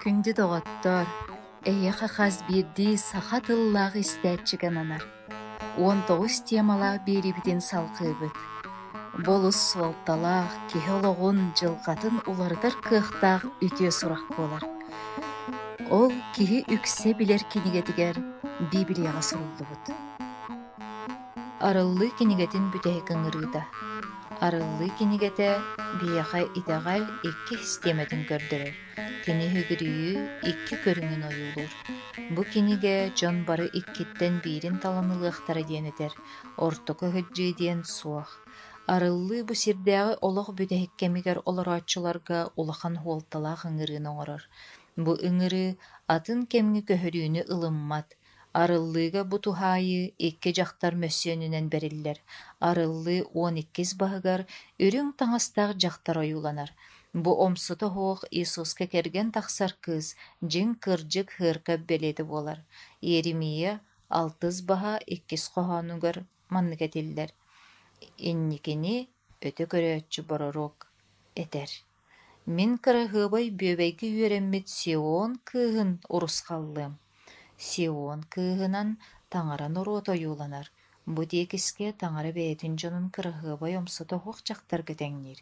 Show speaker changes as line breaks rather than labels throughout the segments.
Күнді доғаттар, әйеқі қаз берді сақат ыллағы істәтчіген анар. 19 темала беребіден салқы бүт. Болыс суалталақ, кехелоғын жылғатын улардар кықтақ үте сұрақ болар. Ол кеге үксе білер кенегетігер Библияға сұрылды бұд. Арылы кенегетін бүтәйкін ұрыда. Арылы кенегеті бияға идағал 2 системетін көрдірір. Кені хүгіріі 2 көріңін ойылыр. Бұ кенеге жон бары 2-тен бірін таланылықтары денетер. Ортықы хүджі ден суақ. Арылы бұ сирдәғы олық бүтәйккемігер олар атшыларға олақан хуалталақ ыңырын оңырыр. Бұ ыңыры атын кемгі көхіріні ылыммат. Арыллыға бұ тухайы 2 жақтар мөссөнінен берілер. Арыллы 12 бағығар үрің таңастақ жақтар ойуланар. Бұ омсыты хоқ Иисуска керген тақсар кыз жин кыржык хырка беледі болар. Еремия 6 баға 2 қоғануғар маннығателдер. Инникені өті көрөтчі боророк етер. Мен кырағыбай бөбейгі үйереммет Сион кығын ұрысқаллым. Сион кығынан таңаран ұрот ойуланар. Бұ декіске таңары бәйтін жонын кырағыбай омсыты хоқ жақтар кетеңнер.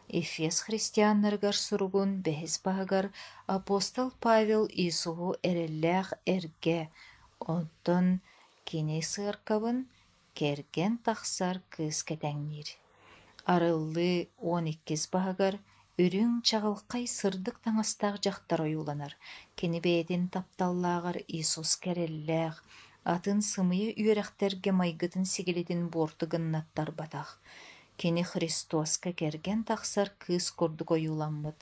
Эфес христианнаргар суругун бәхіз бағығар апостол Павел Иисуғу әрелләқ әрге, онтон кене сығырқабын керген тақсар кыз кетәңнер. Арылы 12 бағығар үрің чағылқай сырдық таңастақ жақтар ойуланар. Кені бәйден тапталлағар Иисус кәрелләқ, атын сымые үйерәқтерге майгытын сегелетін бортығыннаттар батақ. Кені Христоска керген тақсар кыз көрдік ойуламмыд.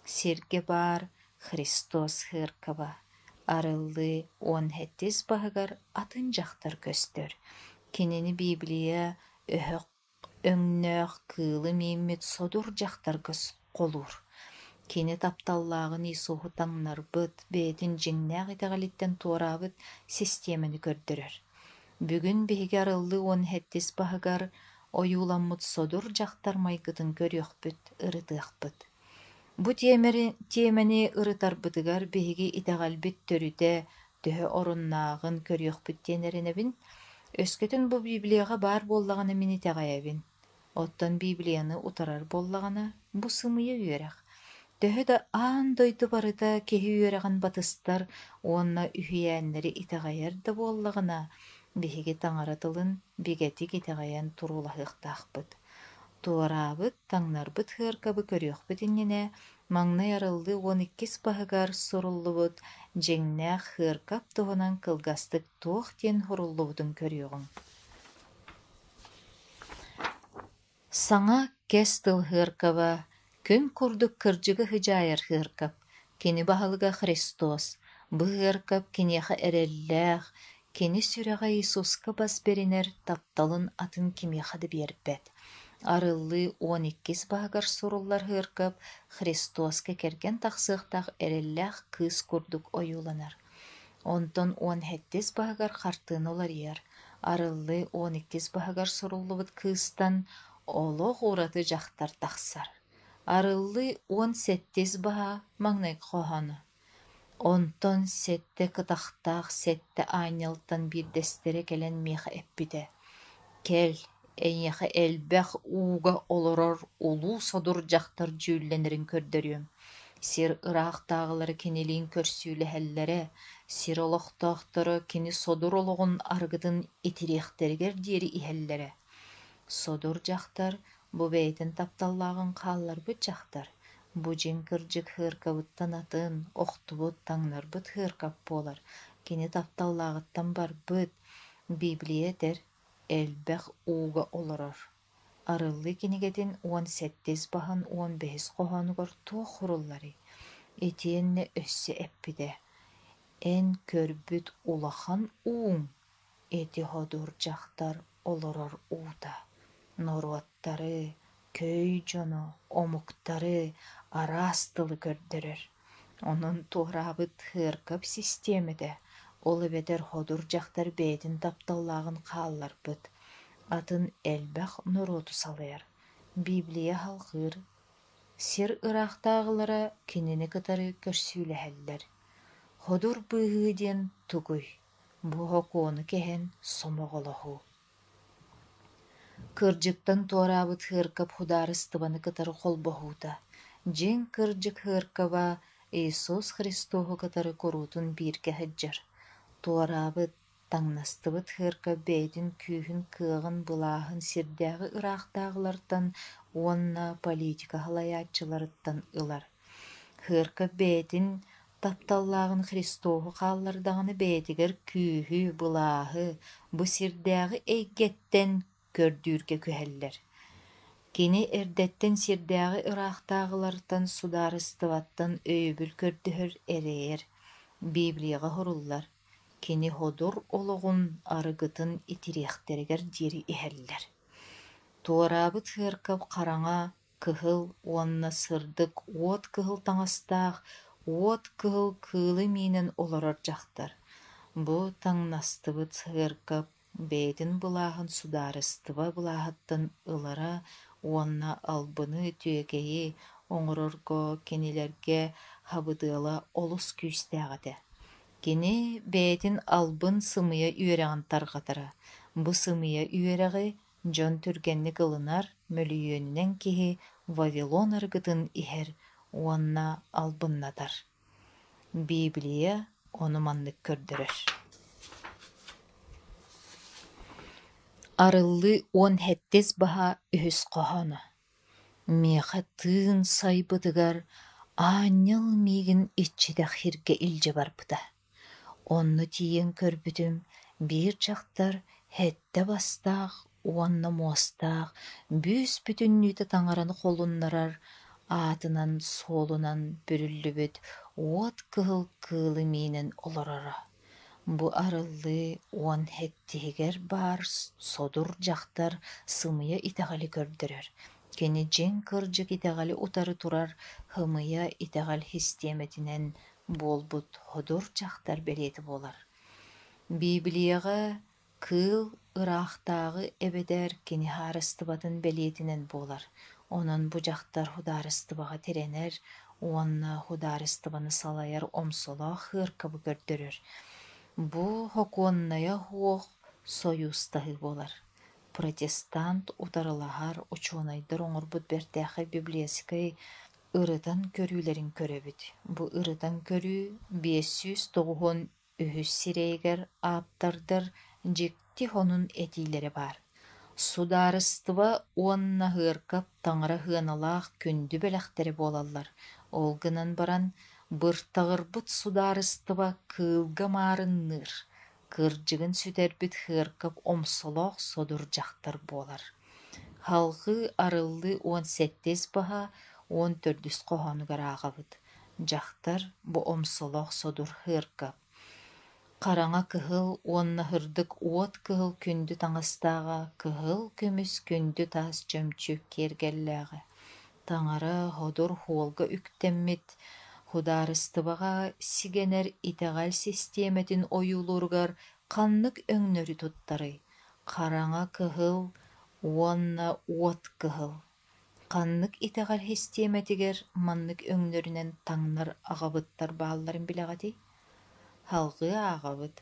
Серге бар Христос хыркаба. Арылы 17 бағығар атын жақтар көстер. Кенені Библия өһөк өңнөк кылы меймет содур жақтар көз қолур. Кені тапталлағын Исуғу таңнар бұд, бәйтін жеңнәғ етіғалеттен туарабыд системені көрдірір. Бүгін бейге арылы 17 бағығар ойуламмыд содур жақтар майгытын көріөк бүт, ырытық бүт. Бұ темені ырытар бұдығар бейге итағал бүт төріде төхі орыннағын көріөк бүт денерінебін. Өскетін бұ Библияға бар боллағаны мен итағайабын. Оттан Библияны утарар боллағана бұ сымыя үйерақ. Төхі да аан дойды барыда кехі үйераған батыстар онна үйәнлері итағайарды боллағана беге таңаратылын бегетик итағаян турулахықтақ бұд. Туарабыд, таңнарбыд хыркабы көріөк бүтініне, маңнай арылды 12 бағығар сұрулы бұд, жеңнә хыркап тұғынан кылгастық тоқ тен хұрулы бұдың көріоғын. Саңа кестіл хыркаба, күн күрдік кіржігі хыжайыр хыркап, кені бағылыға Христос, бұ хыркап кенеға әрелләқ, кені сүрәға Иисуска бас берінер тапталын атын кемеқады бербәд. Арылы 12 бағығар сұрулар хыркап, Христоска керген тақсықтақ әрелләқ кыз күрдік ойуланар. Онтон 17 бағығар қартын олар ер. Арылы 12 бағығар сұрулы бұд кызтан олық ұраты жақтар тақсар. Арылы 18 баға маңнай қоғаны. Онтон сетте кытақтақ, сетте айнялтан бір дәстері келен меха әппіде. Кел, әйеқі әлбәқ уға олырар улу содур жақтар жүйленерін көрдірім. Сер ұрақ тағылары кенелейін көрсүйлі әллері, сер олықтақтары кені содур олығын арғыдың етіректергер дері ihәллері. Содур жақтар бұ бәйтін тапталлағын қалар бұд жақтар. Бұ жен кіржік хыркабыттан атын, оқты бұд таңнар бұд хыркап болар. Кені тапталлағыттан бар бұд, Библия дер әлбәқ уға оларар. Арылы кенегетін 18 бағын 15 қоғанығыр тоқ құрыллары. Етенне өссі әппіде. Ән көрбіт улахан уң, еті ходур жақтар оларар ууда. Норуаттары, көй жону, омуктары, арастылы көрдірір. Onun туғрабыт хыркап системеде, олы бедер ходур жақтар бейдін тапталлағын қаллар бұд. Атын әлбәқ нұроту салайыр. Библия халқыр, Сир ырақтағылара кинини кытары көрсүүлэһэллэр. Ходур быыһыдиэн тугуй, бу хокуону кэһэн сомоҕолоһуу. Кырдьыктан туораабыт ыаркап хударыстыбаны кытары холбоһуута. Дьиҥ кырдьык ыаркаба Иисус Христоһу кытары куруутун бииргэ сылдьар. Туораабыт таҥнастыбыт ыаркап бэйэтин күүһүн кыаҕын былааһын сирдээҕи ыраахтааҕылартан уонна политика халайааччыларыттан ылар. Ыаркап бэйэтин тапталлааҕын Христоһу хааллардаҕаны бэйэтигэр күүһү, былааһы бу сирдээҕи эйгэттэн көрдүүргэ күһэллэр. Кини эрдэттэн сирдээҕи ыраахтааҕылартан судаарыстыбаттан өйүбүл көрдөһөр эрээр, Библияға хуруллар. Кини ходур ологун арыгытын итириэхтэригэр диэри иһэллэр. Туораабыт ыаркап хараҥа, кыһыл, уонна сырдык уот кыһыл таҥастаах, уот кыһыл кыылы миинэн олорор дьахтар. Бу таҥнастыбыт ыаркап бэйэтин былааһын судаарыстыба былааһыттан ылара, уонна албыны түөгэйи оҥорорго кинилэргэ хабыдыала олус күүстээҕэтэ. Кини бэйэтин албын сымыйа үөрэҕин тарҕатара. Бу сымыйа үөрэҕи дьон түргэнник ылынар мөлүйүөнүнэн киһи Вавилон аргытын иһэр, уонна албыннатар. Библия ону маннык көрдөрөр. Арыллы уон хэттес баһа үһүс хоһоно. Миэхэ тыын сайбытыгар аанньал миигин иччитэх хиргэ илдьэ барбыта. Онну тиийэн көрбүтүм биир чахтар хэтте бастаах, уонна муостаах, бүүс бүтүннүүтэ таҥараны холуннарар, аатынан суолунан бүрүллүбүт уот кыһыл кыылы миинэн олорора. Бу арыллы уон хэттиһигэр баар содур дьахтар сымыйа итэҕэли көрдөрөр. Кини дьиҥ кырдьык итэҕэли утары турар хымыйа итэҕэл хистиэмэтинэн буолбут ходур дьахтар бэлиэти буолар. Библияға кыыл ыраахтааҕы эбэтэр кини хаарыстыбатын бэлиэтинэн буолар. Онон бу дьахтар худаарыстыбаҕа тирэнэр, уонна худаарыстыбаны салайар омсолоох ыаркабы көрдөрөр. Бу хокуонная хуох союзтаһы буолар. Протестант утарылаһар учуонайдар оҥорбут бэртээхэ библиэскай ырытан көрүүлэрин көрөбүт. Бу ырытан көрүү 593 сирэйгэр ааптардар дьикти хонун этиилэри бар. Судаарыстыба уонна ыаркап таҥара ыаналаах күндү бэлэхтэри буолаллар. Ол гынан баран быртаҕырбыт судаарыстыба кыылга маарынныыр, кырдьыгын сүтэрбит ыаркап омсолоох содур дьахтар буолар. Халгы арыллы 18 баһа 14 хоһонугар ааҕабыт. Дьахтар бу омсолоох содур ыаркап. Хараҥа кыһыл уонна хырдык уот кыһыл күндү таҥастааҕа кыһыл көмүс күндү таас чөмчү киэргэллээҕэ. Таҥара ходур хуолга үктэммит, худаарыстыбаҕа сигэнэр итэҕэл систиэмэтин ойуулуургар ханнык өҥнөрү туттарый. Хараҥа кыһыл уонна уот кыһыл. Ханнык итэҕэл систиэмэтигэр маннык өҥнөрүнэн таҥнар аҕабыттар баалларын билэҕэти. Халгы ааҕабыт.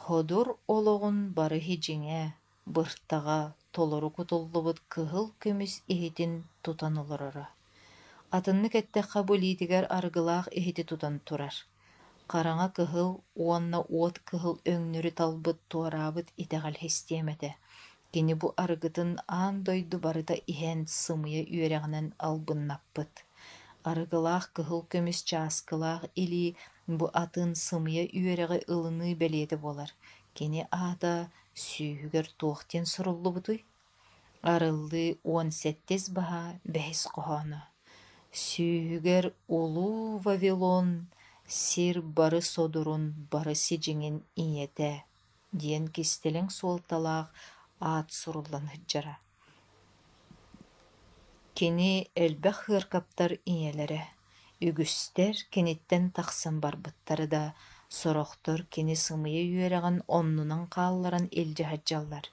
Ходур ологун бары хиджиҥэ, быртаҕа толору кутуллубут кыһыл көмүс иһитин тутан олорора. Атыннык эттэххэ булиитигэр аргылаах иһити тутан турар. Хараҥа кыһыл уонна уот кыһыл өҥнөрү талбыт туораабыт итэҕэл хистиэмэтэ. Кини бу аргытын аан дойду барыта иһэн сымыйа үөрэҕинэн албыннаппыт. Аргылаах кыһыл көмүс чааскылаах или бу атын сымыйа үөрэҕи ылыныы бэлиэти буолар. Кини аата сүүһүгэр туохтен суруллубутуй. Арыллы 18 баһа 5 хоһоно. Сүүһүгэр улуу Вавилон сир бары содурун бары сидьиҥин ийэтэ диэн кистэлэҥ суолталаах аат суруллан hyдьара. Кини элбэх ыаркаптар ийэлэрэ, үгүстэр киниттэн тахсан барбыттары да сорохтор кини сымыйа үөрэҕин оннунан хаалларан илдьэ хаджаллар.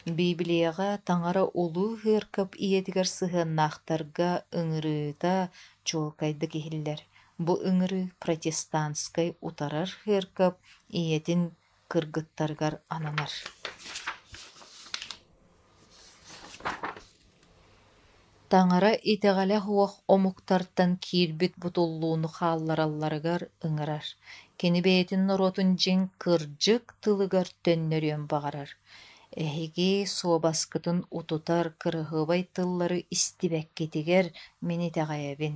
Библияға таңара улуу хыркап иетигер сыһыаннаахтарга ыҥырыыта чуолкайда киһиллэр. Бу ыҥырыы протестантскай утарар хыркап иетин кыргыттаргар ананар. Таңара итеҕэлэ хуох омуктартан киирбит бутуллууну хаалларалларыгар ыҥырар. Кини бэйэтин норотун дьиҥ кырдьык тылыгар төннөрүөн баҕарар. Эһиги суобаскытын утутар кырыһыабай тыллары истибэккитигэр мин итэҕэйэбин.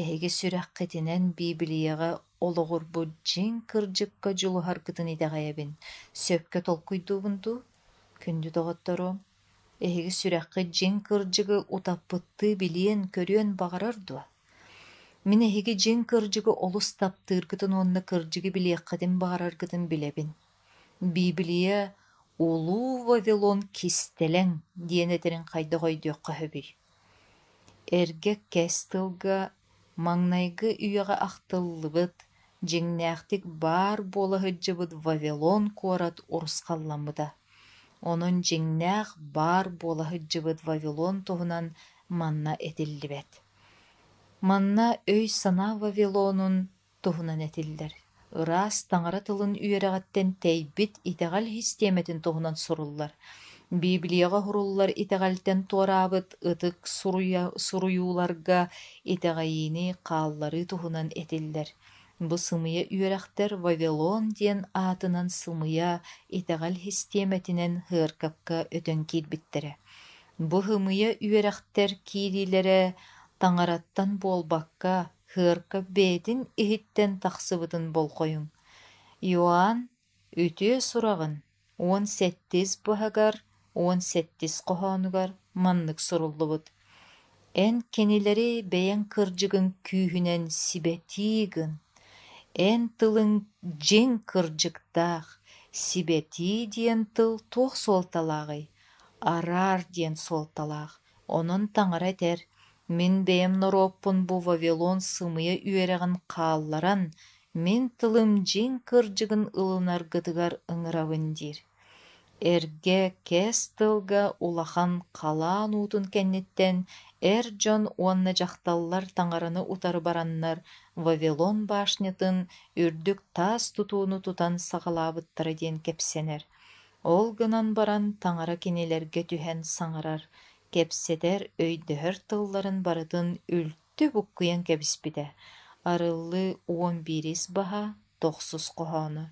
Эһиги сүрэххитинэн Библияға олоҕурбут дьиҥ кырдьыкка дьулуһаргытын итэҕэйэбин. Сөпкө толкуйдуубун дуу? Күндү тоҕотторуом. Эһиги сүрэххит дьиҥ кырдьыгы утаппыттыы билиэн көрүөн баҕарар дуо. Мин эһиги дьиҥ кырдьыгы олус таптыыргытын уонна кырдьыгы билиэххитин баҕараргытын билэбин. Библия улуу Вавилон кистэлэҥ диэн этерин хайдоҕойдуохха хөбүй. Эргэ кэс тылга маҥнайгы үөҕэ ахтыллыбыт, дьиҥнээхтик баар буолаһыдьыбыт Вавилон куорат урускалламмыта. Онон дьиҥнээх баар буолаһыдьыбыт Вавилон туһунан манна этиллибэт. Манна өй санаа Вавилонун туһунан этиллэр. Ыраас таҥара тылын үөрэҕэттэн тэйбит итэҕэл хистиэметин туһунан суруллар. Библияға хуруллар итэҕэлтэн туораабыт ытык суруйууларга итэҕэйини хааллары туһунан этиллэр. Бу сымыйа үөрэхтэр Вавилон диэн аатынан сымыйа итэҕэл хистиэметинэн ыаркапка өтөн киирбиттэрэ. Бу хымыйа үөрэхтэр киирилэрэ таҥараттан буолбакка ыаркап бээтин иһиттэн тахсыбытын болхойуҥ. Иоанн үтүө сурагын 18 быһагар 18 коһоонугар маннык суруллубут. Эн кенилери бэйэн кырдьыгын күүһүнэн сибэтиигын, эн тылын дьиҥ кырдьыктаах, сибэтии диэн тыл туох суолталааҕый, араар диэн суолталаах. Онон таҥара этэр, мин бэйэм норуоппун бу Вавилон сымыйа үөрэҕин хаалларан, мин тылым дьиҥ кырдьыгын ылынаргытыгар ыҥырабын диир. Эргэ кэс тылга улахан халаан уутун кэнниттэн эр дьон уонна дьахталлар таҥараны утары бараннар Вавилон баашнятын үрдүк таас тутууну тутан саҕалаабыттара диэн кэпсэнэр. Ол гынан баран таҥара кинилэргэ түһэн саҥарар, кэпсэтэр өйдөһөр тылларын барытын үлтү буккуйан кэбиспитэ. Арыллы 11 баһа 9 коһоону.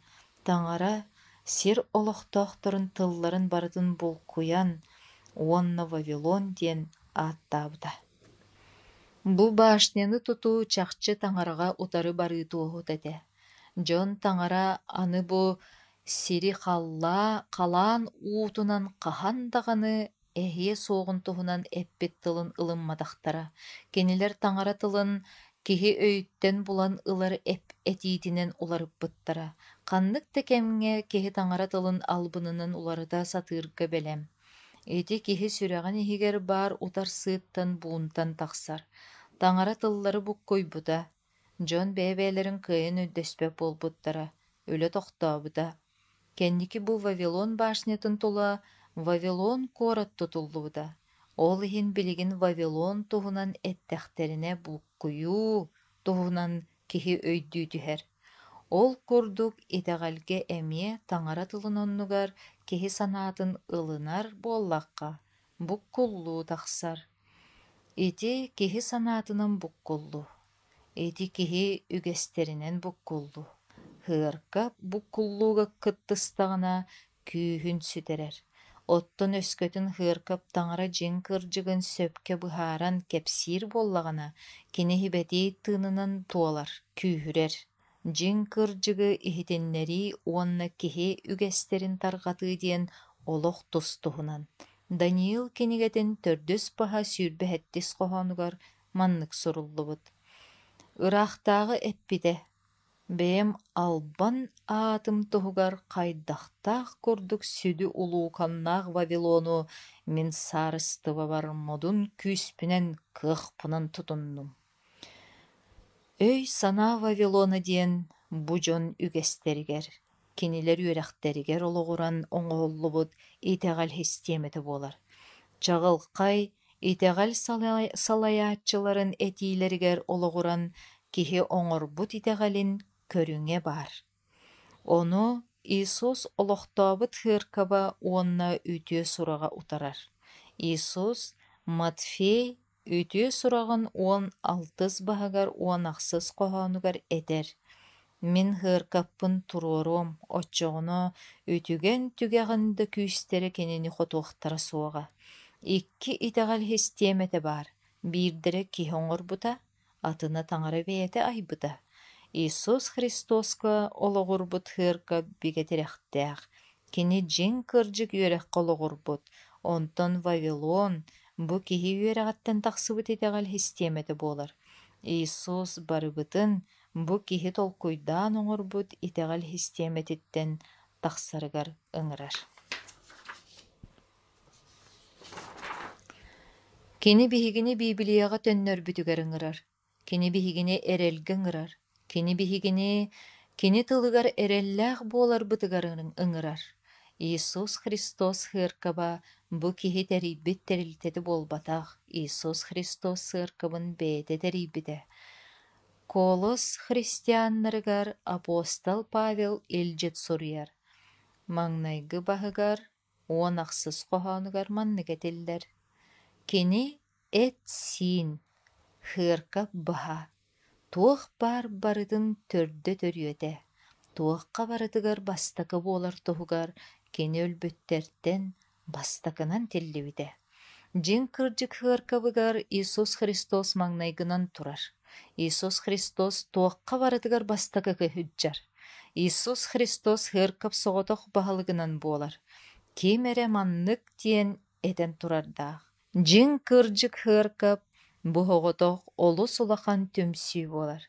Таҥара сир олохтоохторун тылларын барытын булкуян уонна Вавилон диэн ааттаабыта. Бу баашняны тутуу чахчы таҥарага утары барыытуоһут этэ. Дьон таҥара аны бу сири халаан уутунан хаһан даҕаны эһиэ суоҕун туһунан эппит тылын ылымматахтара. Кинилэр таҥара тылын киһи өйүттэн булан ылар этиитинэн уларыппыттара. Ханнык текемҥэ киһи таҥара тылын албынынан уларыта сатыырга бэлэм. Ити киһи сүрэҕин иһигэр баар утар сыыттан буунтан тахсар. Таҥара тыллары буккуйбута. Дьон бэйэ-бэйэлэрин кыайан өйдөспэп буолбуттара. Үлэ тохтообута. Кэнники бу Вавилон баашнятын тула Вавилон куорат тутуллубута. Ол иһин билигин Вавилон туһунан эттэхтэрине булкуйуу туһунан киһи өйдүүтүһэр. Ол курдук итэҕэлгэ эмиэ таҥара тылын оннугар киһи санаатын ылынар буоллахха, буккуллуу тахсар. Ити киһи санаатынан буккуллу, ити киһи үгэстеринэн буккуллу. Ыарка буккуллууга кыттыстаҕына күүһүн сүтэрэр. Оттон өскөтүн ыаркап таҥара дьиҥ кырдьыгын сөпкө быһааран кэпсиир буоллаҕына кини хибэтии тыынынан туолар, күүһүрэр. Дьиҥ кырдьыгы иһитиннэри уонна киһи үгэстерин тарҕатыы диэн олох тус туһунан. Даниил кинигэтин 4 баһа сүүрбэһэттис коһоонугар маннык суруллубут. Ыраахтааҕы эппитэ, бэйэм албан аатым туһугар хайдахтаах курдук сүдү улууканнаах Вавилону мин саарыстыбабар модун күүспүнэн кыахпынан тутуннум. Өй санаа Вавилона диэн бу дьон үгэстэригэр, Кинилер үөрәхтәригер олоғуран оңооллубут итеғал хистиемети болар. Чағылқай итеғал салаячыларын этиилеригер олоғуран киһи оҥорбут итеғалин көрүҥэ бар. Ону Иисус олохтообут хыыркаба уонна үтүө сурага утарар. Иисус Матфей үтүө сурагын 16 баһагар 16 коһоонугар этер. Мин хыыркаппын туруорум, оччоҕуно үтүген түгэҕинде күүстери кинини хотуохтара суоҕа. Икки итеҕал хистиемете бар. Биирдере киһи оҥорбута, атына таҥара бэйэте айбыта. Иисус Христоска олоҕурбут хыарка бигэтэрэхтээх. Кини дьиҥ кырдьык үөрэххэ олоҕурбут. Онтон Вавилон бу киһи үөрэҕэттэн тахсыбыт итэҕэл хистиемете буолар. Иисус барыбытын бу киһи толкуйдаан оҥорбут итэҕэл хистиеметиттэн тахсарыгар ыҥырар. Кини биһигини Библияға төннөрбүтүгэр ыҥырар. Кини биһигини эрэлгэ ыҥырар. Кини биһигини кини тылыгар эрэллээх буоларбытыгар ыҥырар. Иисус Христос хыаркаба бу киһи тэрийбит тэрилтэти буолбатаах. Иисус Христос хыаркабын бэйэтэ тэрийбитэ. Колос христианнарыгар апостол Павел илдьит суруяр. Маҥнайгы баһыгар 16 коһоонугар манныгэтиллэр. Кини эт сиин хыаркап баһа. Туох бар барытын төрдө төрүөтэ. Туохха барытыгар бастакы буолар туһугар кини өлбүттэртэн бастакынан тиллибитэ. Дьиҥ кырдьык хыаркабыгар Иисус Христос маҥнайгынан турар. Иисус Христос туохха барытыгар бастакы кыһыдьар. Иисус Христос хыаркап соҕотох баһалыгынан буолар. Ким эрэ маннык диэн этэн турардаах. Дьиҥ кырдьык хыаркап бу хоҕотох олус улахан түмсүү буолар.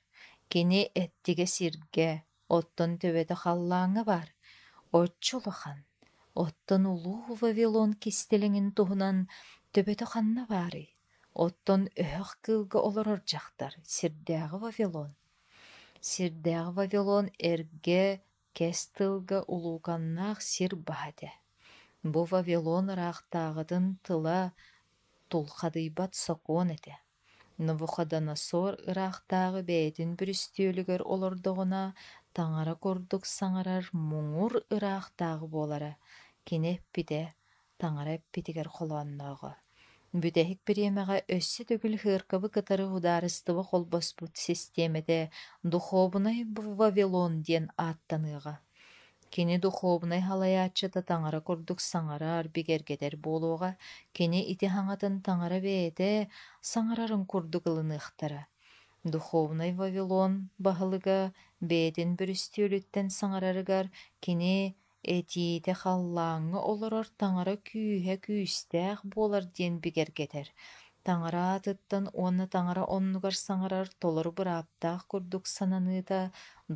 Кини эттигэ сиргэ, оттон төбөтө халлааҥҥа бар. Оччулахан, оттон улуу Вавилон кистелиҥин туһунан төбөтө ханна баары. Оттон өһөх кыылга олорордьахтар, сирдээҕи Вавилон. Сирдээҕи Вавилон эргэ кэс тылга улууканнаах сир баһэтэ. Бу Вавилон ыраахтааҕытын тыла тулхадыйбат сокуон этэ. Навуходоносор ыраахтааҕы бэйэтин бүрүстүөлүгөр олордоҕуна таҥара курдук саҥарар муҥур ыраахтааҕы буолара. Кини эппитэ, таҥара эппитигэр холуоннооҕо. Бүтэһик бириэмэҕэ өссө төгүл хыаркабы кытары удаарыстыбы холбоспут системете духовнай Вавилон диэн ааттаныыга. Кини духовнай халайааччыта таҥара курдук саҥарар бигергетер буолуоҕа, кини ити хаҥатын таҥара бэйэтэ саҥарарын курдук ылыныахтара. Духовнай Вавилон баһылыга бэйэтин бүрүстүөлүттэн саҥарарыгар кини этиите халлааҥҥа олорор таҥара күүһэ күүстээх буолар диэн бигергетер. Таҥара атыттан уонна таҥара оннугар саҥарар толор бырааптаах курдук сананыыта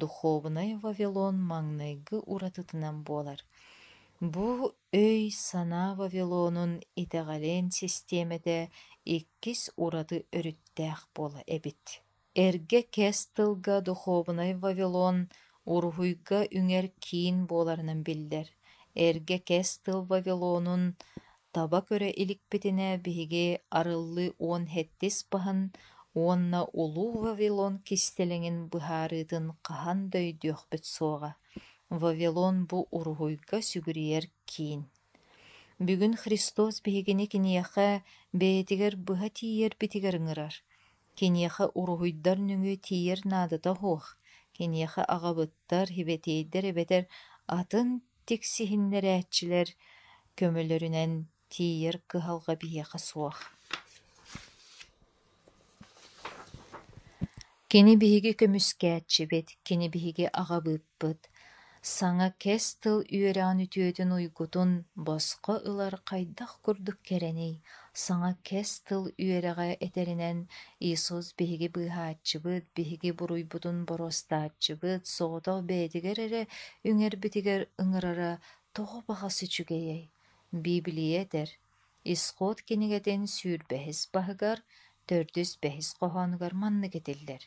духовнай Вавилон маҥнайгы уратытынан буолар. Бу өй санаа Вавилонун итэҕэлээн системете иккис ураты өрүттээх буола эбит. Эргэ кэс тылга духовнай Вавилон уруһуйга үҥэр киин буоларынан биллэр. Эргэ кэс тыл Вавилонун таба көрө иликпитине биһиги арыллы 17 баһын уонна улуу Вавилон кистелиҥин быһаарыытын хаһан дөйдүөхпүт суоҕа. Вавилон бу уруһуйга сүгүриер киин. Бүгүн Христос биһигини киниэхэ бэйэтигэр быһа тиийэр битигэр ыҥырар. Киниэхэ уруһуйдар нүҥү тиийэр наадата хуох. Киниэхэ аҕабыттар, хибэтиэйдэр эбэтэр атын тиксиһиннэрээччилэр көмөлөрүнэн тиийэр кыһалҕа биһиэхэ суох. Кини биһиги көмүскээччибит, кини биһиги аҕабыыппыт. Саҥа кэс тыл үөрэҕин үтүөтүн уйгутун босхо ылар хайдах курдук кэрэнэй. Саҥа кэс тыл үөрэҕэ этэринэн Иисус биһиги быыһааччыбыт, биһиги буруйбутун боростааччыбыт, соҕотох бэйэтигэр эрэ үҥэрбитигэр ыҥырара тоҕо баҕа сүчүгэйэй. Библия этэр, Исход кинигэтин сүүрбэһис баһыгар, 405 коһоонугар манныгэтиллэр.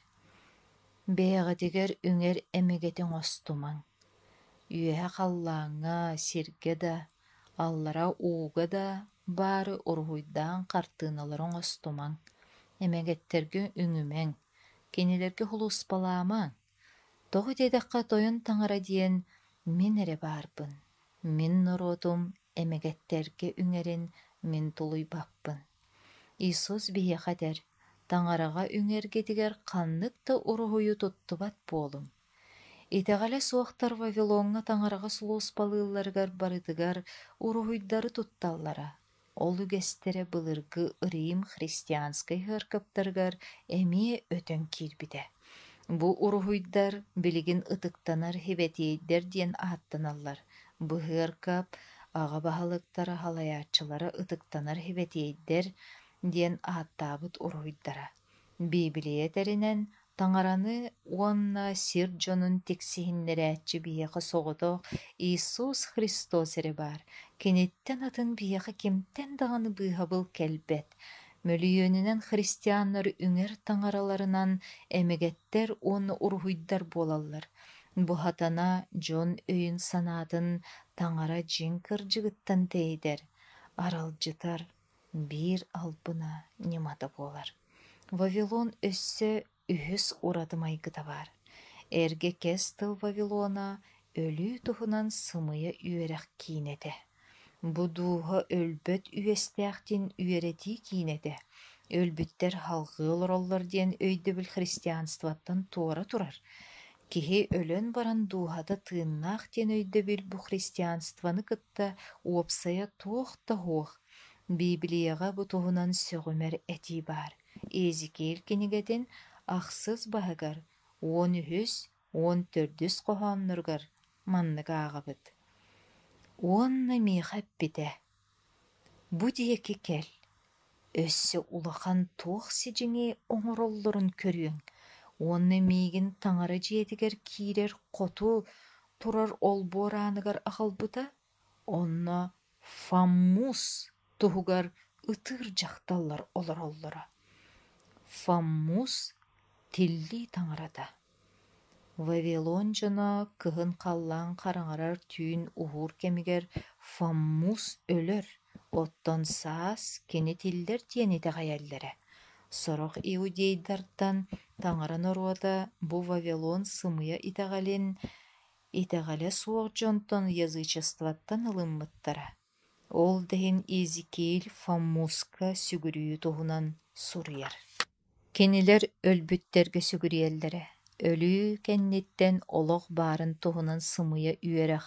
Бэйэҕэтигэр үҥэр эмигэтиҥ остумаҥ. Үөһэ халлааҥҥа, сиргэ да, аллара ууга да баары уруһуйдаан хартыыналароҥ остумаҥ, эмэгеттергэ үҥүмэҥ, кинилэргэ хулууспалаамаҥ. Тоҕо диэдэххэ тойон таҥара диэн мин эрэ баарбын. Мин норуотум эмэгеттергэ үҥэрин мин тулуй баппын. Иисус биһиэхэ дэр, таҥараҕа үҥэргитигэр ханнык да уруһуйу туттубат буолум. Итэҕэлэ суохтар Вавилонҥа таҥараҕа сулууспалыылларыгар барытыгар уруһуйдары тутталлара. Ол үгэстэрэ былыргы ырыйым христианскай ыаркаптарыгар эмиэ өтөн киирбитэ. Бу уруһуйдар билигин ытыктанар хибэтиэйдэр диэн ааттаналлар. Бу ыаркап аҕа баһалыктара халайааччылара ытыктанар хибэтиэйдэр диэн ааттаабыт уруһуйдара. Библия тэринэн таҥараны уонна сир дьонун тиксиһиннэрээччи биэхэ соҕотох Иисус Христос эрэ баар. Киниттэн атын биэхэ кимтэн даҕаны быыһабыл кэлбэт. Мөлүйөнүнэн христианнар үҥэр таҥараларынан эмэгеттер уонна уруһуйдар буолаллар. Буһатана дьон өйүн санаатын таҥара дьиҥ кырдьыгыттан тэйдэр. Аралдьытар биир албына ньымата буолар. Вавилон өссө үһүс урадымайгыта бар. Эрге кэс тыл Вавилона өлүү туһунан сымыйа үөрэх киинэтэ. Бу дууһа өлбөт үөстээхтин үөретии киинэтэ. Өлбүттэр халгыы олороллор диэн өйдөбүл христианстваттан туора турар. Киһи өлөн баран дууһата тыыннаах диэн өйдөбүл бу христианстваны кытта уопсайа туох да хуох. Библияға бу туһунан сөҕүмэр этии баар. Иезекиил кинигэтин ахсыз баһыгар 13-14 коһооннургар манныга аҕабыт. Уонна миэхэ эппитэ. Бу диэки кэл. Өссө улахан туох сидьиҥи оҥороллорун көрүөҥ. Уонна миигин таҥара дьиэтигэр киирэр хоту турар олбуорааныгар ахалбыта, онно Фаммус туһугар ытыыр дьахталлар олороллоро. Фаммус тиллии таҥарата. Вавилон дьоно кыһын халлаан хараҥарар түүн уһуур кэмигэр Фаммус өлөр, оттон саас кини тиллэр диэн итэҕэйэллэрэ. Сорох иудейдартан таҥара норуота бу Вавилон сымыйа итэҕэлэ суох дьонтон язычестваттан ылыммыттара. Ол дэһин Иезекиил Фаммуска сүгүрүү туһунан суруйар. Кинилэр өлбүттэргэ сүгүриэллэрэ. Өлүү кэнниттэн олох баарын туһунан сымыйа үөрэх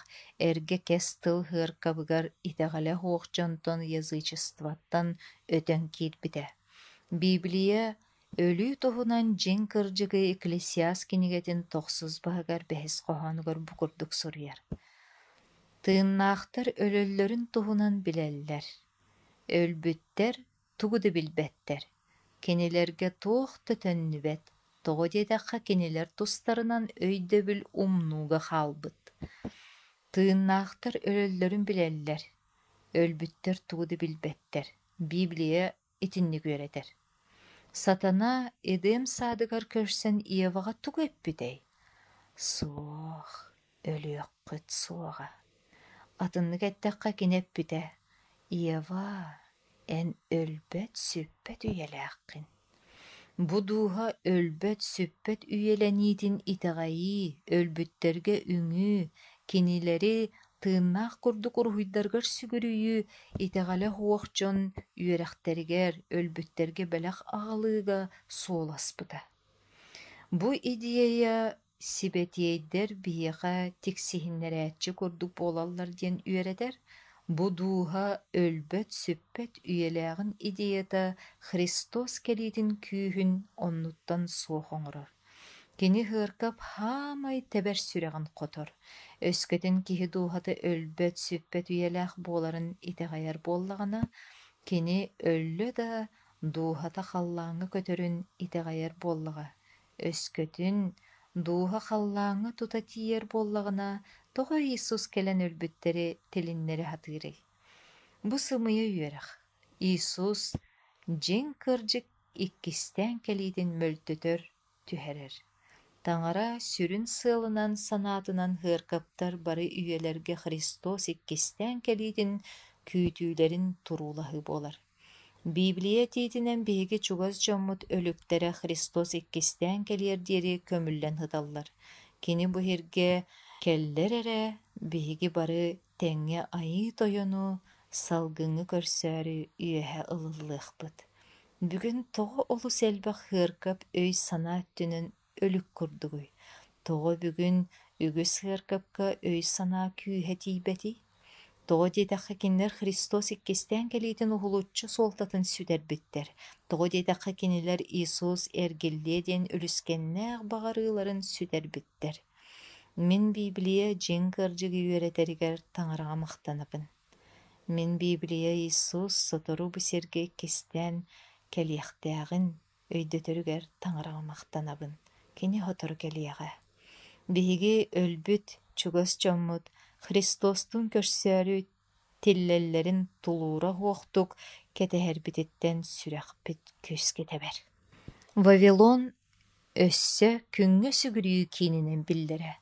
эрге кэс тыл ыаркабыгар итэҕэлэ хуох дьонтон язычестваттан өтөн киирбитэ. Библия өлүү туһунан дьиҥ кырдьыгы Экклесиас кинигэтин тохсус баһыгар бэһис хоһоонугар бу курдук суруйар. Тыыннаахтар өлөллөрүн туһунан билэллэр. Өлбүттэр тугу да билбэттэр. Кинилэргэ туох да төннүбэт. Тоҕо диэтэххэ кинилэр тустарынан өйдөбүл умнууга хаалбыт. Тыыннаахтар өлөллөрүн билэллэр. Өлбүттэр тугу да билбэттэр. Библия итинник үөретэр. Сатана эдем саадыгар көрсөн Иеваға тугу эппитэй. Суох, өлүөккүт суоҕа. Атыннык эттэххэ кинеппитэ. Иева эн өлбөт сүппөт үйэлээххин. Бу дууһа өлбөт сүппөт үйэлэниитин итэҕэйии, өлбүттэргэ үҥүү, кинилэри тыыннаах курдук уруһуйдаргар сүгүрүйүү итэҕэлэ хуох дьон үөрэхтэригэр өлбүттэргэ бэлэх аҕалыыга суоласпыта. Бу идея сибэтиэйдэр биэхэ тиксиһиннэрээччи курдук буолаллар диэн үөретэр, бу дууһа өлбөт сүппөт үйэлээҕин идеята Христос кэлиитин күүһүн оннуттан суох оҥорор. Кини ыаркап хаамай тэбэр сүрэҕин хотор. Өскөтүн киһи дууһаты өлбөт сүппөт үйэлээх буоларын итэҕэйэр буоллаҕына, кини өллө да дууһата халлааҥҥа көтөрүн итэҕэйэр буоллаҕа. Өскөтүн дууһа халлааҥҥа тута тиийэр буоллаҕына, тоҕо Иисус кэлэн өлбүттэри тилиннэри хатыырый. Бу сымыйа үөрэх. Иисус дьиҥ кырдьык иккистээн кэлиитин мөлтөтөр түһэрэр. Таңара сүрін сылынан санатынан хыркаптар бары үйелерге Христос иккестен келидин күйтүүлерин турулахы болар. Библия тиитинен биһиги чугас дьоммут өлүктере Христос иккистен келиер диэри көмүллэн хыталлар. Кини бу хирге келлер эре биһиги бары тэҥҥэ айыы тойону салгыҥҥы көрсөөрү үөһэ ылыллыахпыт. Бүгүн тоҕо олус элбэх хыаркап өй санаа түнэн өлүк курдугуй. Тоҕо бүгүн үгүс хыаркапка өй санаа күүһэ тиийбэти. Тоҕо диэтэххэ кинилэр Христос иккистэн келиитин ухулуччу суолтатын сүтэрбиттэр. Тоҕо диэтэххэ кинилэр Иисус эргиллие диэн өлүскэннээх баҕарыыларын сүтэрбиттэр. Мин Библия дьиҥ кырдьыгы үөретэригэр таҥараҕа махтанабын. Мин Библия Иисус сотору бу сиргэ иккистэн кэлиэхтээҕин өйдөтөрүгэр таҥараҕа махтанабын. Кини хотору кэлиэҕэ. Биһиги өлбүт чугас дьоммут Христостун көрсөөрү тиллэллэрин тулуура хуохтук кэтэһэрбититтэн сүрэхпит күс кетэбэр. Вавилон өссө күҥҥө сүгүрүү киининэн биллэрэ.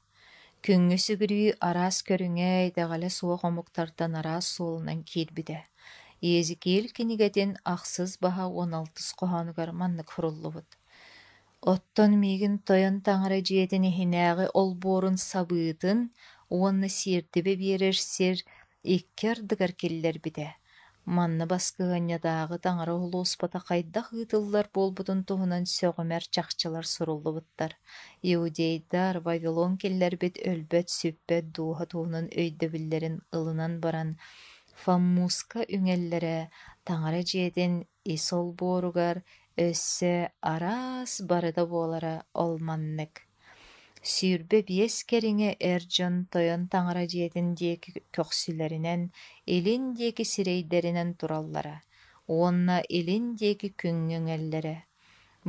Күҥҥө сүгүрүү араас көрүҥэ идэҕэлэ суох омуктартан араас суолунан киирбитэ. Иезекиил кинигэтин ахсыз баһа 16 коһоонугар маннык хуруллубут. Оттон миигин тойон таҥара дьиэтин иһинээҕи олбуорун сабыытын уонна сиирдибе биэрэр сир икки ардыгар киллэрбитэ. Манна баскыҕанньатааҕы таҥара улууспата хайдах ыытыллар буолбутун туһунан сөҕүмэр чахчылар суруллубуттар. Иудейдар Вавилон киллэрбит өлбөт сүппөт дууһа туһунан өйдөбүллэрин ылынан баран Фаммуска үҥэллэрэ таҥара дьиэтин ис олбуоругар өссө араас барыда буолара олманнык. Сүүрбэ биэс кэриҥэ эр дьон тойон таҥара дьиэтин диэки көхсүлэринэн илин диэки сирэйдэринэн тураллара. Уонна илин диэки күҥҥөҥэллэрэ.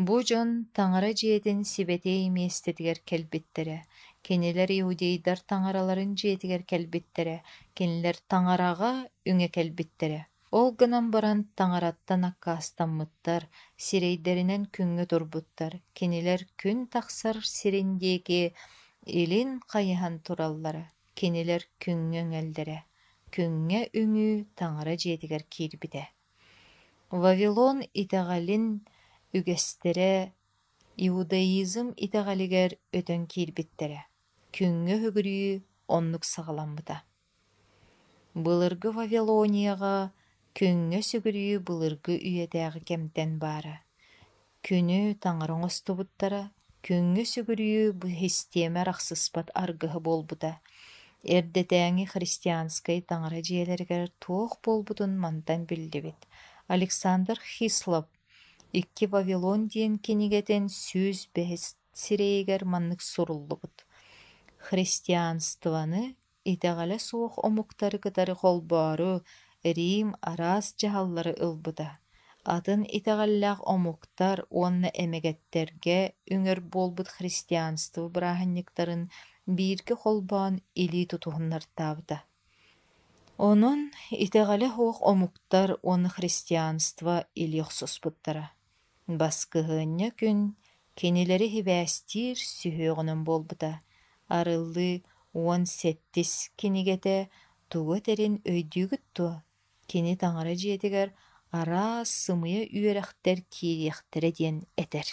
Бу дьон таҥара дьиэтин сибэтей миэстэтигэр кэлбиттерэ. Кинилэр иудейдар таҥараларын дьиэтигэр кэлбиттерэ. Кинилэр таҥараҕа үҥэ кэлбиттерэ. Ол гынан баран таҥараттан аккаастаммыттар, сирэйдэринэн күҥҥө турбуттар. Кинилэр күн тахсар сириндиэки илин хайыһан тураллара. Кинилэр күҥҥөҥэллэрэ. Күҥҥэ үҥүү таҥара дьиэтигэр киирбитэ. Вавилон итэҕэлин үгэстэрэ иудаизм итэҕэлигэр өтөн киирбиттэрэ. Күҥҥө хүгүрүү оннук саҕаламмыта. Былыргы Вавилонияға күҥҥө сүгүрүү былыргы үйэтээҕи кэмтэн баара. Күнү таҥара оҥостубуттара, күҥҥө сүгүрүү бу хистиэмэр ахсыспат аргыһы буолбута. Эрдэтээҥи христианскай таҥара дьиэлэригэр туох буолбутун мантан биллибит. Александр Хислоп икки Вавилон диэн кинигэтэн сүүс бэһис сирэйигэр маннык суруллубут. Христианстваны итэҕэлэ суох омуктары кытары холбоору Рим араас дьаһаллары ылбыта. Атын итэҕэллээх омуктар уонна эмэгэттергэ үҥөр буолбут христианство бырааһынньыктарын бииргэ холбоон илии тутуһуннартаабыта. Онон итэҕэлэ хуох омуктар уонна христианство илии охсуспуттара. Баскыһыанньа күн кинилэри хибээстиир сүһүөҕүнэн буолбута. Арыллы уон сэттис кинигэтэ тугу тэрин өйдүүгүт туа. Кини таҥара дьиэтигэр араас сымыйа үөрэхтэр киириэхтэрэ диэн этэр.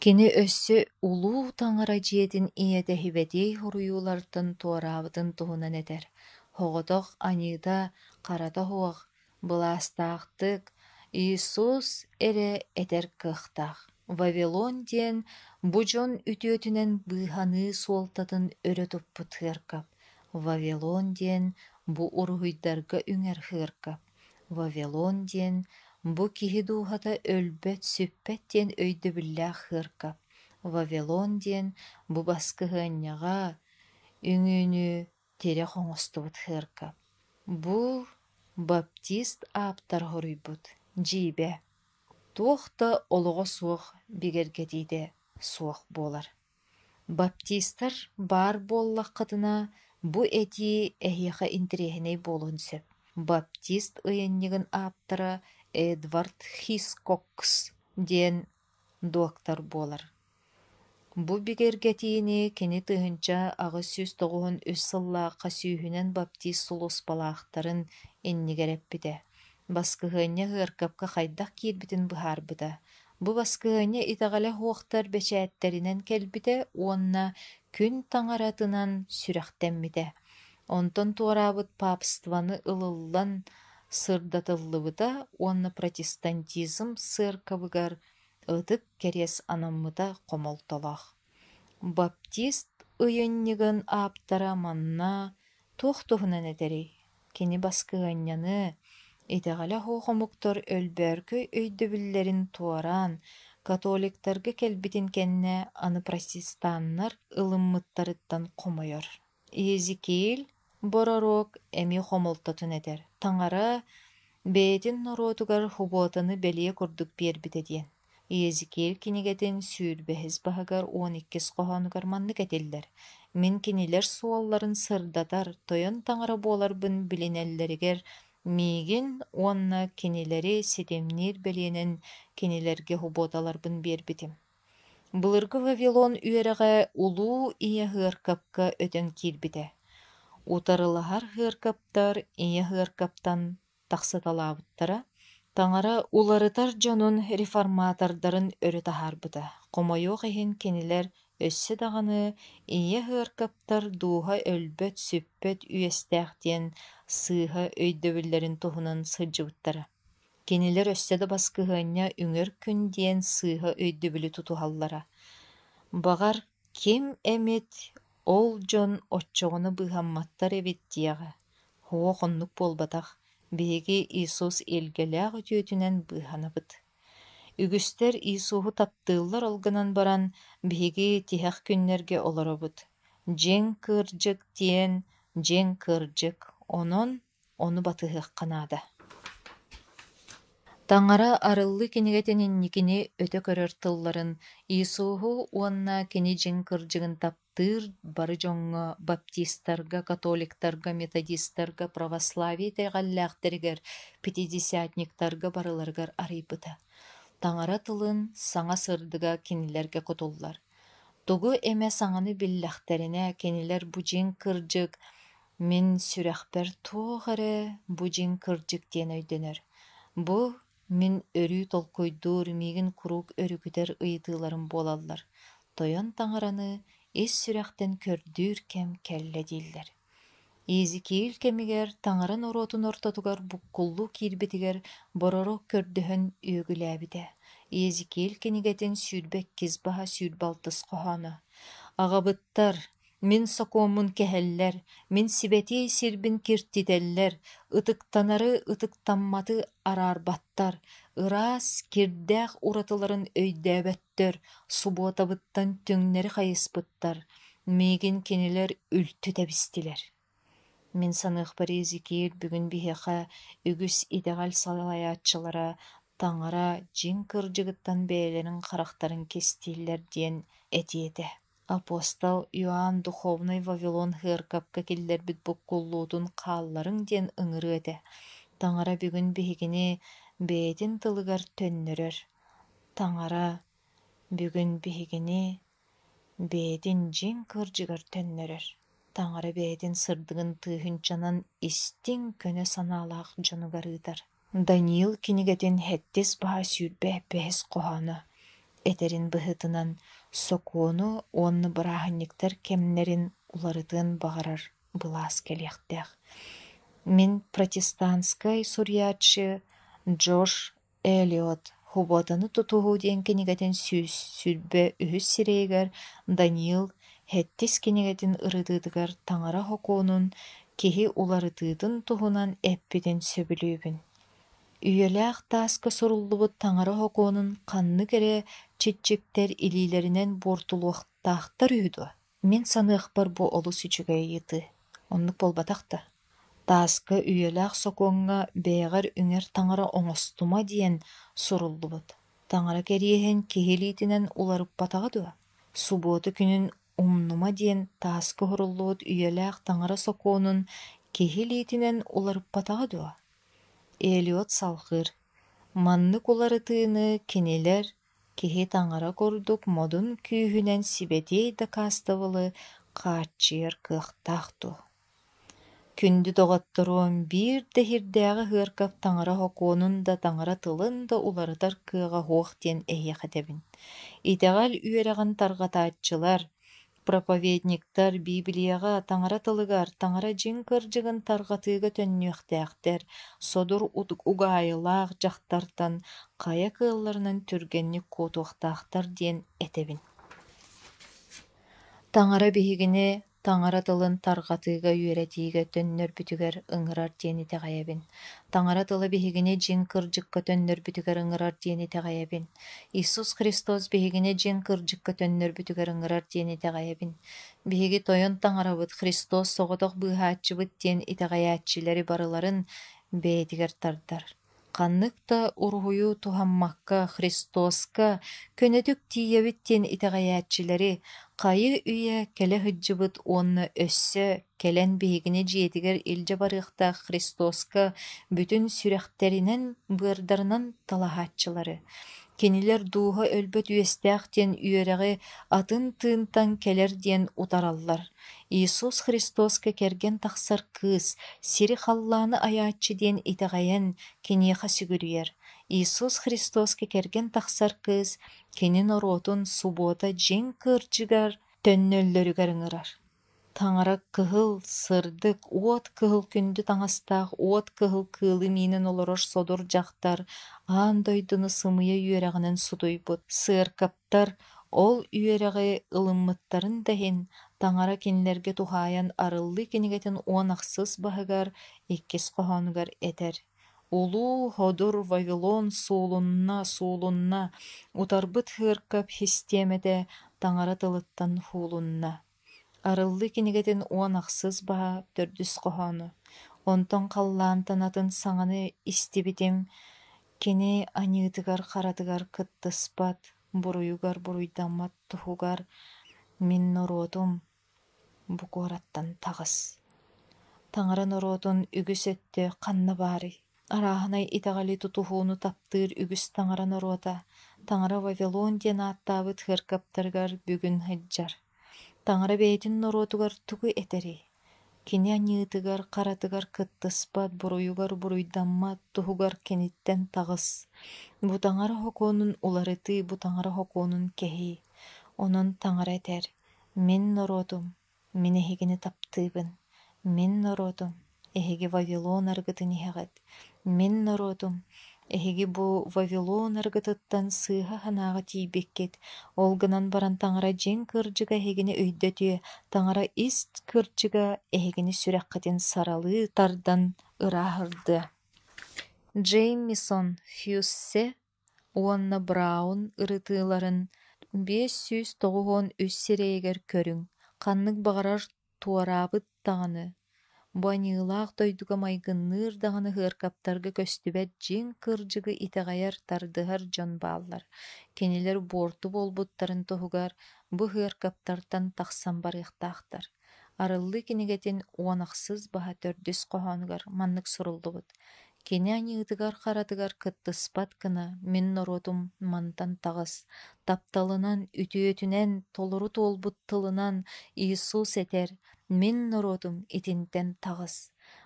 Кини өссө улуу таҥара дьиэтин ийэтэ хибэтей хуруйуулартын туораабытын туһунан этэр. Хоҕотох аньыыта харата хуох, былаастаахтык Иисус эре этэр кыахтаах. Вавилон диэн бу дьон үтүөтүнэн быыһаны суолтатын өрө туппут хыаркап. Вавилон диэн бу уруһуйдарга үҥэр хыаркап. Вавилон диэн бу киһи дууһата өлбөт сүппэт диэн өйдөбүллээх хыаркап. Вавилон диэн бу баскыһыанньаҕа үҥүүнү тирех оҥостубут хыаркап. Бу баптист ааптар хоруйбут, дьиибэ. Туохта олоҕо суох бигэргэтиитэ суох буолар. Баптистар баар буоллаххытына бу этии эһиэхэ интирэһинэй буолуһун сөп. Баптист ыйанньыгын ааптара Эдвард Хискокс диэн доктор буолар. Бу бигергетиини кини тыһынча агы сүз тоҕуһун үс сыллаахха сүүһүнэн баптист сулус балаахтарын иннигэреппите. Баскыһыанньа ыаркапка хайдах киирбитин быһаарбыта. Бу баскыһыанньа итэҕэлэ хуохтар бэчээттэринэн кэлбитэ, уонна күн таҥаратынан сүрэхтэммитэ. Онтон туораабыт папстваны ылыллан сырдатыллыбыта, уонна протестантизм сыаркабыгар ытык кэриэс анаммыта хомолтолоох. Баптист ыйынньыгын ааптара манна туох туһунан этери. Кини баскыанняны итэҕэлэ хуохомуктор өлбөөркөй өйдөбүллэрин туораан католиктарга келбитин кэннэ аны протестаннар ылыммыттарыттан хомойор. Иезекиил боророк эми хомолтотун этер. Таҥара бэйэтин норуотугар хубуотаны бэлие курдук биэрбите диэн. Иезекиил кинигетин сүүрбэһис баһыгар 12 коһоонугар маннык этиллэр. Мин кинилэр суолларын сырдатар, тойон таҥара буоларбын билинэллэригэр миигин уонна кинилэри ситимниир белиэнэн кинилэргэ хубуоталарбын биэрбитим. Былыргы Вавилон үөрэҕэ улуу ийэ ыаркапка өтөн киирбитэ. Утарылаһар ыаркаптар ийэ ыаркаптан тахсыталаабыттара, таҥара уларытар дьонун реформатардарын өрө таһаарбыта. Хомойуох иһин кинилэр өссө даҕаны ийэ ыаркаптар дууһа өлбөт, сүппөт үөстээх диэн сыыһа өйдөбүллэрин туһунан сылдьыбыттара. Кинилэр өссө да баскыһыанньа үҥөр күн диэн сыыһа өйдөбүлү тутуһаллара. Баҕар ким эмит ол дьон оччоҕуна быһамматтар эбит диэҕэ. Хуох оннук буолбатах, биһиги Иисус илгэлээх үтүөтүнэн быһанабыт. Үгүстэр Иисуху таптыыллар олгунан баран биһиги тиһэх күннэргэ олоробут. Дьиҥ кыырдьык диэн дьиҥ кыырдьык, онон ону батыһыахханаада. Таҥара арыллы кинигэтин инникини өтө көрөр тылларын Иисуху уонна кини дьиҥ кырдьыгын таптыыр бары дьоҥҥо баптисттарга, католиктарга, методисттарга, православие тэйҕэллээхтэригэр, пятидесятниктарга барыларыгар арыйбыта. Таҥара тылын саҥа сырдыга кинилэргэ кутуллар. Тугу эмэ саҥаны биллэхтэринэ кинилэр бу дьиҥ кырдьык мин сүрэхпэр туох эрэ бу дьиҥ кырдьык диэн өйдөнөр. Бу мин өрүү толкуйдуур миигин курук өрүгүтэр ыйытыыларын буолаллар. Тойон таҥараны ис сүрэхтэн көрдүүр кэм кэллэ дииллэр. Иезекиил кэмигэр таҥаран ороотун ортотугар буккуллуу киирбитигэр боророк көрдөһөн үөгүлээбитэ. Иезекиил кинигэтин сүүрбэк кис баһа сүүрбалтыс коһооно. Аҕабыттар, мин сокуоммун кэһэллэр, мин сибэтии сирбин киртитэллэр, ытыктанары ытыктамматы араарбаттар, ыраас кирдээх уратыларын өйдөөбөттөр, субуотабыттан түҥнэри хайыспыттар, миигин кинилэр үлтү тэбистилэр. Мин саныахпар Иезекиил бүгүн биһиэхэ үгүс идэҕэл салайааччылара таҥара дьиҥ кырдьыгыттан бэйэлэрин харахтарын кистииллэр диэн этиэтэ. Апостол Иоанн духовный Вавилон ыаркапка киллэрбит буккуллуутун хаалларың диэн ыҥырыы этэ. Таҥара бүгүн биһигини бэйэтин тылыгар төннөрөр. Таҥара бүгүн биһигини бэйэтин дьиҥ кырдьыгар төннөрөр. Таҥара бэйэтин сырдыгын тыыһынчанан истиҥ көнө санаалаах дьонугарыытар. Даниил кинигэтин хэттис баһа сүүрбэх бэһис коһооно. Этерин быһытынан сокуону уонны бырааһынньыктар кэмнэрин уларытыан баҕарар былаас кэлиэхтээх. Мин протестантскай сурьяаччы Джош Эллиот хубуотаны тутуһуу диэн кинигэтин сүүрбэ үһүс сирэйигэр Даниил хэттис кинигэтин ырытыытыгар таҥара хокуунун киһи уларытыытын туһунан эппитин сөбүлүүбүн. Үйэлээх тааска суруллубут таҥара хокуунун ханны кэрэ чичиктэр илиилэринэн буортулуохтаахтар үһүдү. Мин саныахпар бу олус үчүгэй ыйыты. Оннук болбатахта. Тааска үйэлээх сокуоҥҥа бэйэҕэр үҥэр таҥара оҥостума диэн суруллубут. Таҥара кэриэһин киһилиитинэн уларыппатаҕа дуо. Субуоту күнүн умнума диэн тааска хоруллубут үйэлээх таҥара сокуонун киһилиитинэн уларыппатаҕа дуо. Элиот салхыр. Маннык уларытыыны кинилэр Киһи таҥара курдук модун күүһүнэн сибетей да кааставылы хааччыйар кыахтаах дуо. Күндү доҕотторуон биир да хирдээҕи ыаркап таҥара хокуонун да таҥара тылын да уларытар кыаҕа хуох диэн эһиэх этэбин. Итэҕэл үөрэҕин тарҕатааччылар, проповедниктар Библияға таҥара тылыгар, таҥара дьиҥ кырдьыгын тарҕатыыга төннүөхтээхтэр, содур угаайылаах дьахтартан хая кыалларынан түргэнник куотуохтаахтар диэн этэбин. Таҥара биһигини таҥара тылын тарҕатыыга үөрэтиигэ төннөрбүтүгэр ыҥырар диэн итэҕэйэбин. Таҥара тыла биһигини дьиҥ кырдьыкка төннөрбүтүгэр ыҥырар диэн итэҕэйэбин. Иисус Христос биһигини дьиҥ кырдьыкка төннөрбүтүгэр ыҥырар диэн итэҕэйэбин. Биһиги тойон таҥарабыт Христос соҕотох быыһааччыбыт диэн итэҕэйээччилэри барыларын бэйэтигэр тардар. Ханнык да уруһуйуу туһаммакка, Христоска көнөтүк тиийэбит диэн итэҕэйээччилэри хайы үйэ кэлэ хыджыбыт уонна өссө кэлэн биһигини дьиэтигэр илдьэ барыахтаах Христоска бүтүн сүрэхтэринэн быардарынан талаһааччылары. Кинилэр дууһа өлбөт үөстээх диэн үөрэҕи атын тыынтан кэлэр диэн утараллар. Иисус Христоска кэргэн тахсар кыыс, сири халлааны аяаччы диэн итэҕэйэн киниэхэ сүгүрүөр. Иисус Христоска кэргэн тахсар кыыс, кинин ороотун субуота дьиҥ кыырдьыгар төннөллөрүгэр ыҥырар. Таҥара кыһыл, сырдык, уот кыһыл күндү таҥастаах уот кыһыл кыылы миинэн олорор содур дьахтар аан дойдуну сымыйа үөрэҕинэн сутуйбут. Сыаркаптар ол үөрэҕи ылыммыттарын даһин таҥара кинилэргэ тухааyan арыллыы кинигэтин уонахсыс баһыгар иккис хоһоонугар этэр. Улуу ходур Вавилон суулунна, утарбыт ыаркап хистиэмэтэ таҥара тылыттан хуулунна. Арыллыы кинигэтин уонахсыс баһа төрдүс хоһоону. Онтон халлаантан атын саҥаны истибитим, кини аньыытыгар харатыгар кыттыспат, буруйугар буруйдаммат туһугар мин норуотум бу куораттан таҕыс. Таҥара норуотун үгүс өттө ханна баары. Арааһынай итэҕэли тутуһууну таптыыр үгүс таҥара норуота. Таҥара Вавилон диэн ааттаабыт ыаркаптарыгар бүгүн хыджар. Таҥара бэйэтин норуотугар тугу этери. Кини аньыытыгар харатыгар кыттыспат, буруйугар буруйдаммат туһугар киниттэн таҕыс. Бу таҥара хокуонун уларыты, бу таҥара хокуонун кэһии. Онон таҥара этэр: «Мин норуотум, мин эһигини таптыыбын. Мин норуотум, эһиги Вавилон аргытын иһэҕит. Мин норуотум, эһиги бу Вавилон аргытыттан сыыһа ханааҕа тиийбиккит. Ол гынан баран таҥара дьиҥ кырдьыга эһигини өйдөтүө, таҥара ис кырдьыга эһигини сүрэххитин саралыы тардан ырааһырдыа». Джеймисон Фьюссе уонна Браун ырытыыларын 593 сирэйигэр көрүҥ, ханнык баҕарар туораабыт даҕаны, бу аньыылаах дойдуга майгынныыр даҕаны ыаркаптарга көстүбэт дьиҥ кырдьыгы итэҕэйэр тардыһар дьон бааллар. Кинилэр буорту буолбуттарын туһугар бу ыаркаптартан тахсан барыахтаахтар. Арыллыы кинигэтин уонахсыс баһа төрдүс хоһоонугар маннык суруллубут. Кини аньыытыгар харатыгар кыттыспат гына мин норуотум мантан таҕыс. Тапталынан, үтүөтүнэн, толору туолбут тылынан Иисус этэр: «Мин норуотум итинтэн таҕыс».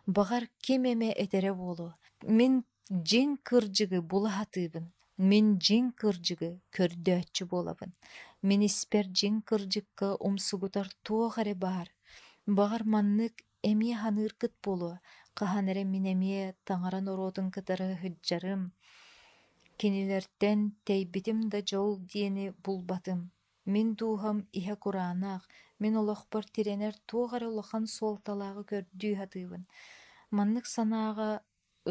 Баҕар ким эмэ этерэ буолу? Мин дьиҥ кырдьыгы булаһатыыбын. Мин дьиҥ кырдьыгы көрдөөччү буолабын. Мин испэр дьиҥ кырдьыкка умсугутар туох эрэ баар. Баҕар маннык эмиэ ханыыр кыт буолуо. Хаһан эрэ мин эмиэ таҥара норуотун кытары хыджарым. Кинилэртэн тэйбитим да дьол диэни булбатым. Мин дууһам иһэ кураанаах, мин олохпор тирэнэр туох эрэ улахан суолталааҕы көрдүүһатыыбын. Маннык санааҕа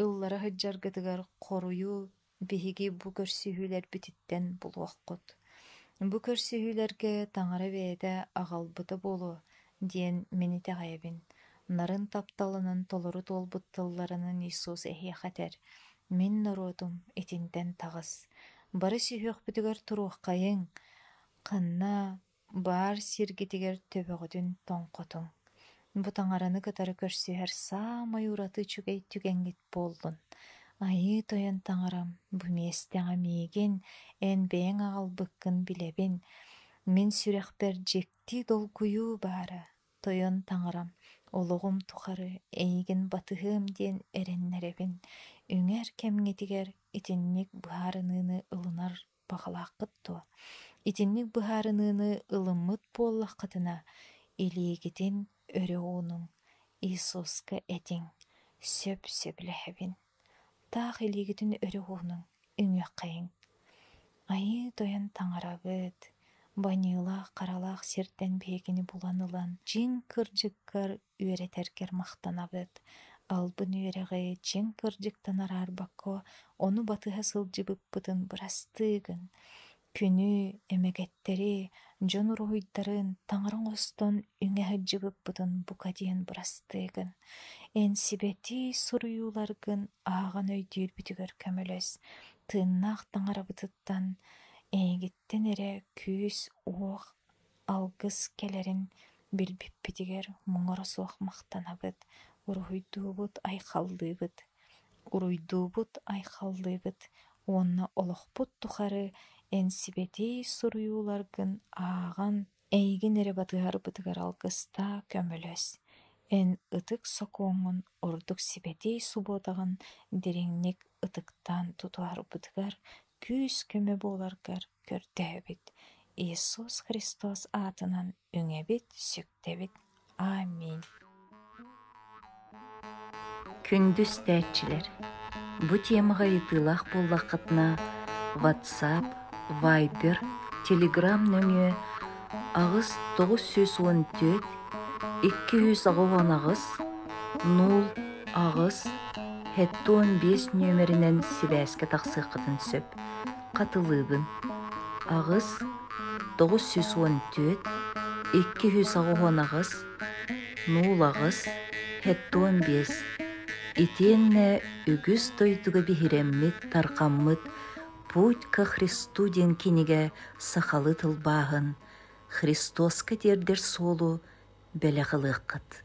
ыллара хыджаргытыгар хоруйуу биһиги бу көрсүһүүлэрбититтэн булуоххут. Бу көрсүһүүлэргэ таҥара бэйэтэ аҕалбыта буолуо диэн мин итэҕэйэбин. Нарын тапталынан толору туолбут тылларынан Иисус эһиэхэтэр: «Мин норуотум итинтэн таҕыс». Бары сүһүөхпүтүгэр туруоххайыҥ, ханна баар сиргитигэр төбөҕүтүн тоҥхотуҥ. Бу таҥараны кытары көрсүһэр саамай ураты үчүгэй түгэҥҥит буоллун. Айы тойон таңарам, бу местеға мейген, эн бэң агалбыккын билебин. Мен сүрәхпер жекти долгую бары. Тойон таңарам, олуғум тухары, эйген батыхым ден эреннеребин. Үңер кемгетигер итинник быхарыныны ылынар бағалаққытту. Итинник быхарыныны ылымыт боллаққытына, илигитин өрі оның, Иисуска этин, сөп-сөпләхебин. Тақ илигитин өрі оның, үңеққайын. Айы тойон таңарабыт, банилақ қаралақ сертен бегini буланылан, жин кыржыккар үйретеркер мақтанабыт. Албын үйреғи жин кыржыктан арар бакко, оны батыға сылжыбыппытын бұрастыгын. Күні эмегеттери, жон уруйдарын таңырың остон үңәһі жыбыппытын бука диен бұрастыгын. Эн сибети суруюларгын аған өйдүйір бүтігер көмөлөс. Тыыннақ таңарабытыттан эйгиттен эре күүс оқ алгыс келерин билбиппитигер мұңырысуақ мақтанабыт. Уруйдуубут айхалдыбыт. Онна олықпут тухары энсибети суруюларгын аған эйгин эре батыгар бытыгар алгыста көмөлөс. Эн ытык сокоңун ордук сибети суботаган дереңник ытыктан тутуар бытыгар күс көмө боларгар көрдөбүт. Иисус Христос атынан үңебит, сөктебит. Аминь. Күндүз тәтчилер. Бу темаға итылақ боллақытына WhatsApp, Viber, Telegram нөмі ағыз 914 210 ағыз 0 ағыз 715 нөмірінен сибәске тақсыққытын сөп. Қатылыбын. Ағыз 914 210 ағыз 0 ағыз 715. Итенне үгіз тойдуға бихиреммит, тарқаммыт, путь ка Христу ден кенеге сақалы тылбағын, Христоска дердер солу бәліғылыққыт.